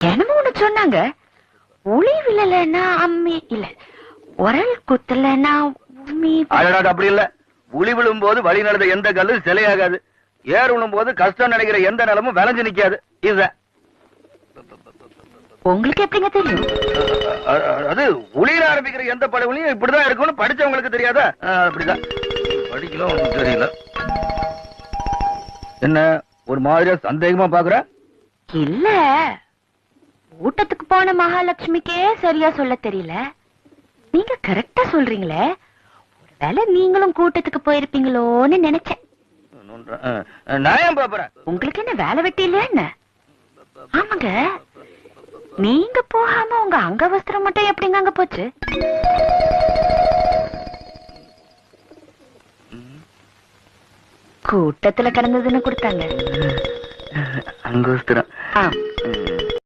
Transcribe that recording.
என்னமோ ஒண்ணு சொன்னாங்க. உளி விழலன்னா அம்மி இல்ல, உரல் குத்தலன்னா உம்மி. அப்படி இல்ல. உளி விழும் போது வழி நடந்த எந்த கல்லு சிலையாகாது. ஏர் விழும் போது கஷ்டம் நினைக்கிற எந்த நிலமும் விளைஞ்சு நிக்காது. இதுதான். உங்களுக்கு எப்படிங்க தெரியும்? அது உளியில ஆரம்பிக்கிற எந்த பழமொழியும் இப்படிதான் இருக்கும்னு படிச்சவங்களுக்கு தெரியாதா? அப்படிதான் படிக்கலாம். தெரியல. என்ன ஒரு மாதிரியா சந்தேகமா பாக்குற? இல்ல, கூட்டத்துக்கு போன மகாலட்சுமிக்கே சரியா சொல்ல தெரியல. நீங்க கரெக்டா சொல்றீங்களே. ஒருவேளை நீங்களும் கூட்டத்துக்கு போயிருப்பீங்களோன்னு நினைச்சேன். நான் ஏன் பாப்பறேன்? உங்களுக்கு என்ன வேலை வெட்டி இல்லையா என்ன? ஆமாங்க, நீங்க போகாம உங்க அங்க வஸ்திரம் மட்டும் எப்படிங்க அங்க போச்சு? கூட்டத்துல கிடந்ததுன்னு கொடுத்தாங்க. அங்க வஸ்திரம்.